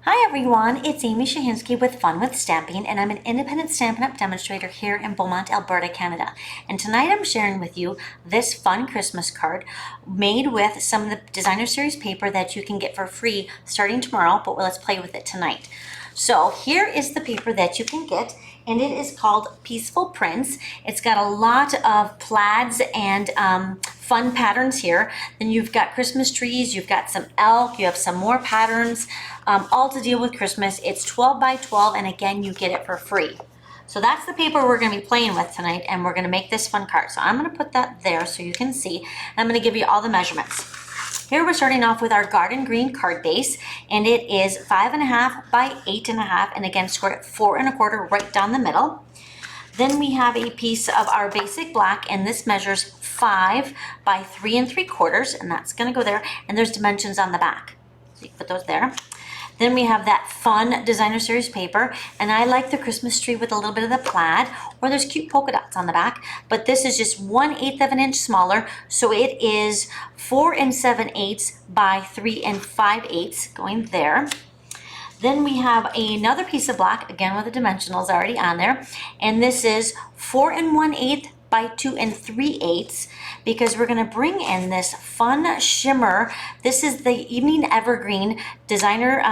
Hi everyone, it's Amy Shahinsky with Fun with Stamping, and I'm an independent Stampin' Up! Demonstrator here in Beaumont, Alberta, Canada. And tonight I'm sharing with you this fun Christmas card made with some of the designer series paper that you can get for free starting tomorrow, but let's play with it tonight. So here is the paper that you can get, and it is called Peaceful Prints. It's got a lot of plaids and fun patterns here. Then you've got Christmas trees, you've got some elk, you have some more patterns, all to deal with Christmas. It's 12 by 12, and again, you get it for free. So that's the paper we're going to be playing with tonight, and we're going to make this fun card. So I'm going to put that there so you can see, and I'm going to give you all the measurements. Here we're starting off with our garden green card base, and it is 5.5 by 8.5, and again scored at 4 1/4 right down the middle. Then we have a piece of our basic black, and this measures 5 by 3 3/4, and that's going to go there, and there's dimensions on the back. So you can put those there. Then we have that fun designer series paper, and I like the Christmas tree with a little bit of the plaid, or there's cute polka dots on the back, but this is just 1/8 of an inch smaller, so it is 4 7/8 by 3 5/8 going there. Then we have another piece of black, again with the dimensionals already on there, and this is 4 1/8 by 2 3/8, because we're going to bring in this fun shimmer. This is the Evening Evergreen designer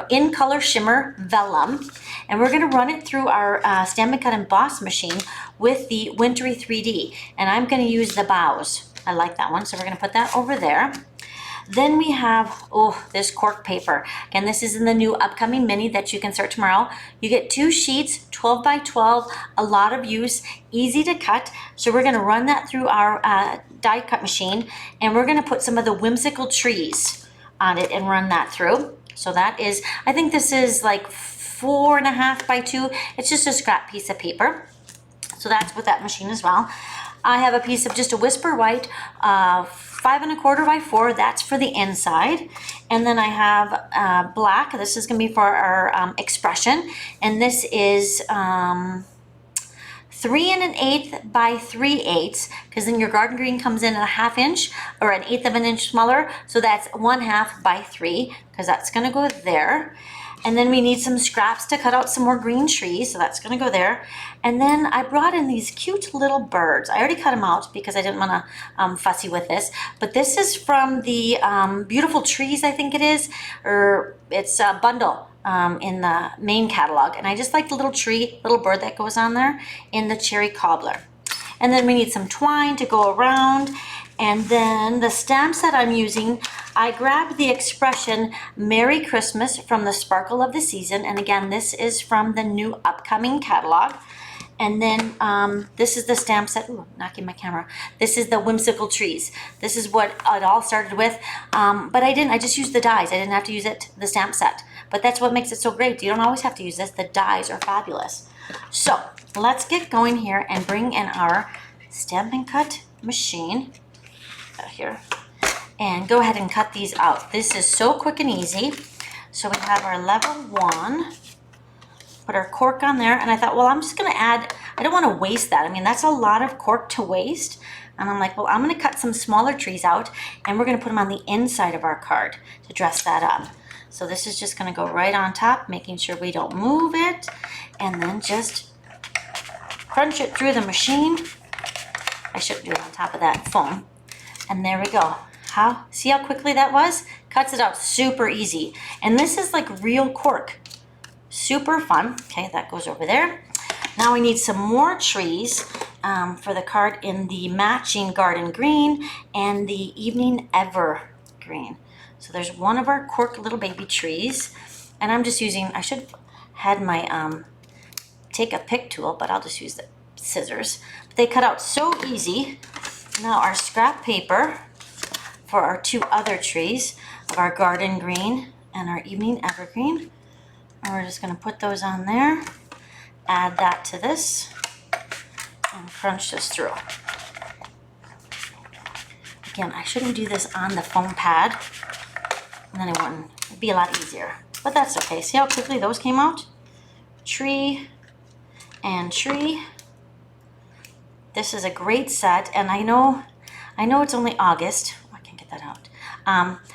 in color shimmer vellum, and we're going to run it through our Stampin' Cut Emboss machine with the Wintry 3D, and I'm going to use the bows. I like that one, so we're going to put that over there. Then we have, this cork paper. Again, this is in the new upcoming mini that you can start tomorrow. You get 2 sheets, 12 by 12, a lot of use, easy to cut. So we're going to run that through our die cut machine, and we're going to put some of the whimsical trees on it and run that through. So that is, I think this is like 4.5 by 2. It's just a scrap piece of paper. So that's with that machine as well. I have a piece of just a whisper white, 5 1/4 by 4. That's for the inside. And then I have black. This is going to be for our expression. And this is 3 1/8 by 3/8, because then your garden green comes in at a 1/2 inch or an 1/8 of an inch smaller. So that's 1/2 by 3, because that's going to go there. And then we need some scraps to cut out some more green trees, so that's going to go there. And then I brought in these cute little birds. I already cut them out because I didn't want to fussy with this. But this is from the Beautiful Trees, I think it is, or it's a bundle in the main catalog. And I just like the little tree, little bird that goes on there in the cherry cobbler. And then we need some twine to go around. And then the stamps that I'm using, I grabbed the expression Merry Christmas from the Sparkle of the Season. And again, this is from the new upcoming catalog. And then this is the stamp set. Ooh, knocking my camera. This is the Whimsical Trees. This is what it all started with. But I just used the dies. I didn't have to use the stamp set. But that's what makes it so great. You don't always have to use this. The dies are fabulous. So let's get going here and bring in our Stampin' Cut machine here, and go ahead and cut these out. This is so quick and easy. So we have our level 1, put our cork on there, and I thought, well, I'm just going to add, I don't want to waste that. I mean, that's a lot of cork to waste. And I'm like, well, I'm going to cut some smaller trees out, and we're going to put them on the inside of our card to dress that up. So this is just going to go right on top, making sure we don't move it, and then just crunch it through the machine. I shouldn't do it on top of that foam. And there we go. See how quickly that was? Cuts it out super easy. And this is like real cork. Super fun. Okay, that goes over there. Now we need some more trees for the card in the matching garden green and the evening evergreen. So there's one of our cork little baby trees. And I'm just using, I should have had my take a pick tool, but I'll just use the scissors. But they cut out so easy. Now our scrap paper for our 2 other trees of our garden green and our evening evergreen. And we're just going to put those on there, add that to this, and crunch this through. Again, I shouldn't do this on the foam pad, and then it'd be a lot easier. But that's okay. See how quickly those came out? Tree and tree. This is a great set, and I know it's only August. Oh, I can't get that out.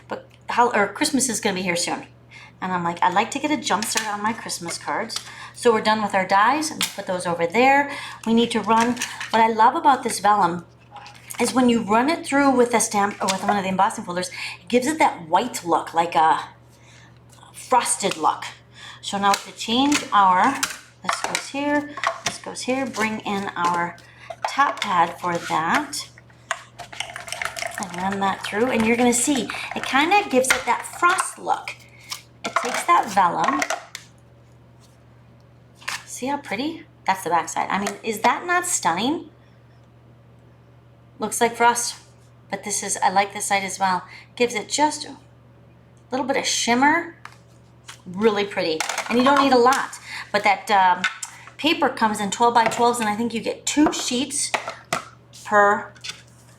But Christmas is going to be here soon. And I'm like, I'd like to get a jump start on my Christmas cards. So we're done with our dies, and put those over there. We need to run, what I love about this vellum is when you run it through with a stamp or with one of the embossing folders, it gives it that white look, like a frosted look. So now to change our, this goes here, bring in our top pad for that, and run that through, and you're gonna see, it kind of gives it that frost look. It takes that vellum, see how pretty? That's the back side. I mean, is that not stunning? Looks like frost, but this is, I like this side as well. Gives it just a little bit of shimmer. Really pretty. And you don't need a lot, but that paper comes in 12 by 12s, and I think you get 2 sheets per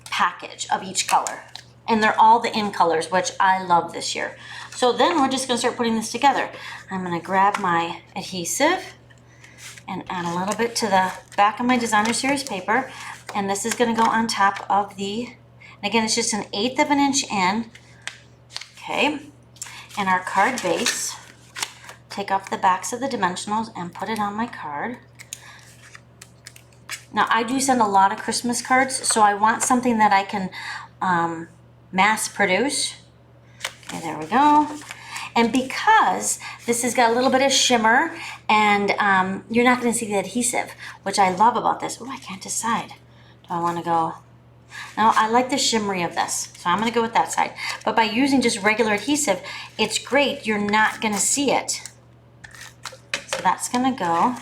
package of each color. And they're all the in colors, which I love this year. So then we're just gonna start putting this together. I'm gonna grab my adhesive and add a little bit to the back of my designer series paper. And this is gonna go on top of the, and again, it's just 1/8 of an inch in. Okay, and our card base, take off the backs of the dimensionals and put it on my card. Now I do send a lot of Christmas cards, so I want something that I can mass produce. Okay, there we go. And because this has got a little bit of shimmer, and you're not gonna see the adhesive, which I love about this. Oh, I can't decide. Do I wanna go? No, I like the shimmery of this, so I'm gonna go with that side. But by using just regular adhesive, it's great, you're not gonna see it. So that's gonna go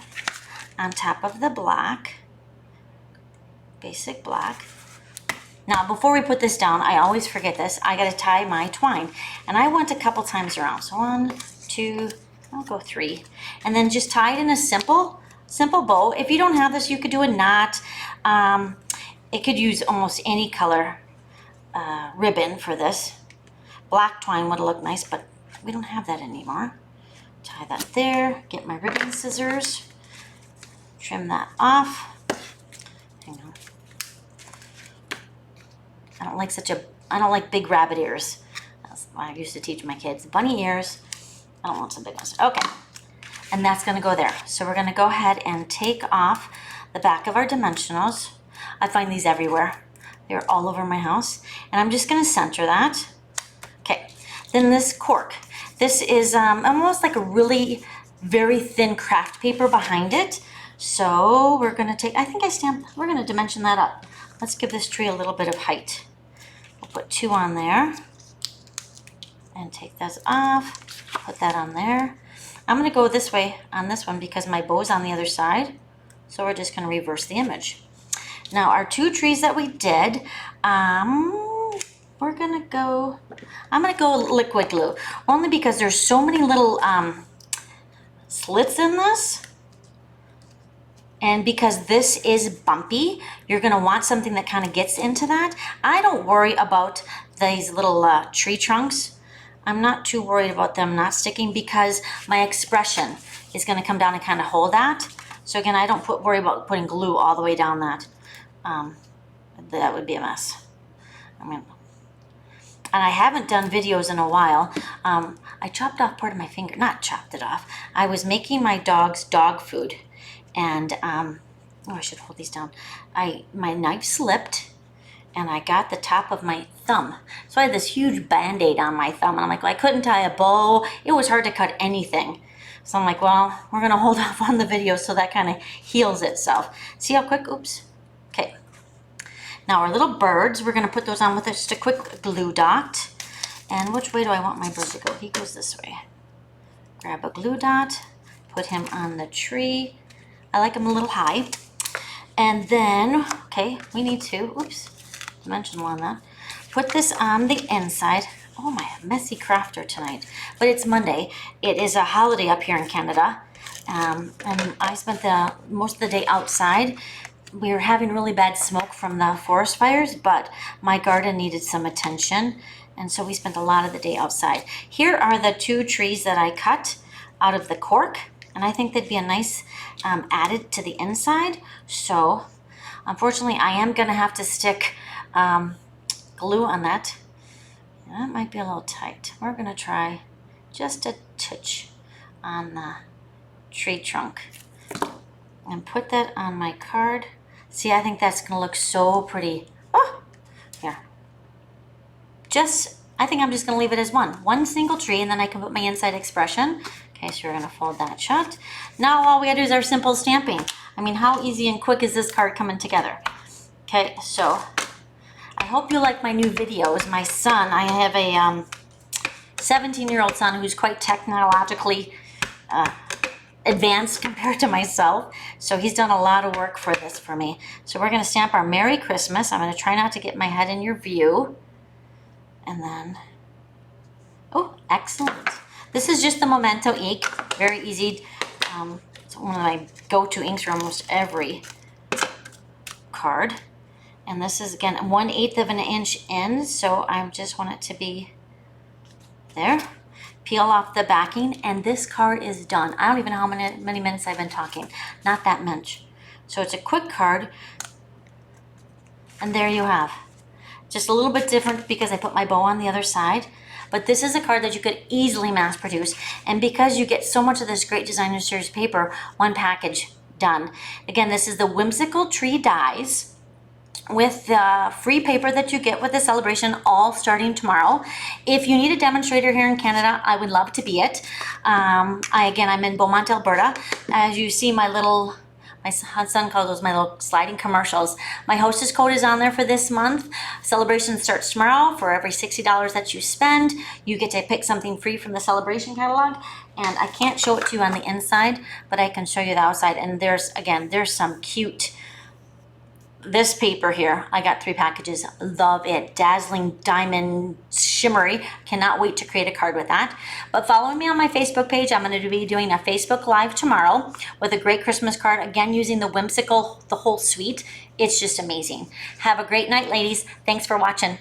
on top of the black, basic black. Now, before we put this down, I always forget this, I gotta tie my twine. And I went a couple times around, so 1, 2, I'll go 3. And then just tie it in a simple bow. If you don't have this, you could do a knot. It could use almost any color ribbon for this. Black twine would look nice, but we don't have that anymore. Tie that there, get my ribbon scissors, trim that off. Hang on. I don't like big rabbit ears. That's what I used to teach my kids. Bunny ears, I don't want some big ones. Okay, and that's gonna go there. So we're gonna go ahead and take off the back of our dimensionals. I find these everywhere. They're all over my house. And I'm just gonna center that. Okay, then this cork. This is almost like a really very thin craft paper behind it. So we're gonna take, we're gonna dimension that up. Let's give this tree a little bit of height. We'll put 2 on there and take those off, put that on there. I'm gonna go this way on this one because my bow's on the other side. So we're just gonna reverse the image. Now our 2 trees that we did, I'm gonna go liquid glue, only because there's so many little slits in this. And because this is bumpy, you're gonna want something that kind of gets into that. I don't worry about these little tree trunks. I'm not too worried about them not sticking because my expression is gonna come down and kind of hold that. So again, I don't worry about putting glue all the way down that. That would be a mess. And I haven't done videos in a while. I chopped off part of my finger, not chopped it off. I was making my dog's dog food, and oh, I should hold these down. My knife slipped, and I got the top of my thumb. So I had this huge Band-Aid on my thumb, and I'm like, well, I couldn't tie a bow. It was hard to cut anything. So I'm like, well, we're gonna hold off on the video so that kind of heals itself. See how quick? Oops. Okay. Now our little birds, we're gonna put those on with just a quick glue dot. And which way do I want my bird to go? He goes this way. Grab a glue dot, put him on the tree. I like him a little high. And then, okay, we need to, oops, dimensional on that. Put this on the inside. Oh, my messy crafter tonight. But it's Monday. It is a holiday up here in Canada. And I spent most of the day outside. We were having really bad smoke from the forest fires, but my garden needed some attention. And so we spent a lot of the day outside. Here are the 2 trees that I cut out of the cork. And I think they'd be a nice added to the inside. So unfortunately, I am gonna have to stick glue on that. That might be a little tight. We're gonna try just a touch on the tree trunk. And put that on my card. See, I think that's gonna look so pretty. Oh, here. I think I'm just gonna leave it as one single tree, and then I can put my inside expression. Okay, so we're gonna fold that shut. Now all we gotta do is our simple stamping. I mean, how easy and quick is this card coming together? Okay, so I hope you like my new videos. My son, I have a 17-year-old son who's quite technologically advanced compared to myself. So he's done a lot of work for this for me. So we're gonna stamp our Merry Christmas. I'm gonna try not to get my head in your view. And then, oh, excellent. This is just the Memento ink, very easy. It's one of my go-to inks for almost every card. And this is, again, 1/8 of an inch in, so I just want it to be there. Peel off the backing, and this card is done. I don't even know how many minutes I've been talking. Not that much. So it's a quick card, and there you have. Just a little bit different because I put my bow on the other side, but this is a card that you could easily mass produce, and because you get so much of this great designer series paper, one package done. Again, this is the Whimsical Tree Dies with the free paper that you get with the celebration, all starting tomorrow. If you need a demonstrator here in Canada, I would love to be it. Again, I'm in Beaumont, Alberta. As you see, my son calls those my little sliding commercials. My hostess code is on there for this month. Celebration starts tomorrow. For every $60 that you spend, you get to pick something free from the celebration catalog. And I can't show it to you on the inside, but I can show you the outside. And there's some cute, this paper here, I got 3 packages. Love it. Dazzling diamond shimmery. Cannot wait to create a card with that. But follow me on my Facebook page. I'm going to be doing a Facebook Live tomorrow with a great Christmas card. Again, using the Whimsical, the whole suite. It's just amazing. Have a great night, ladies. Thanks for watching.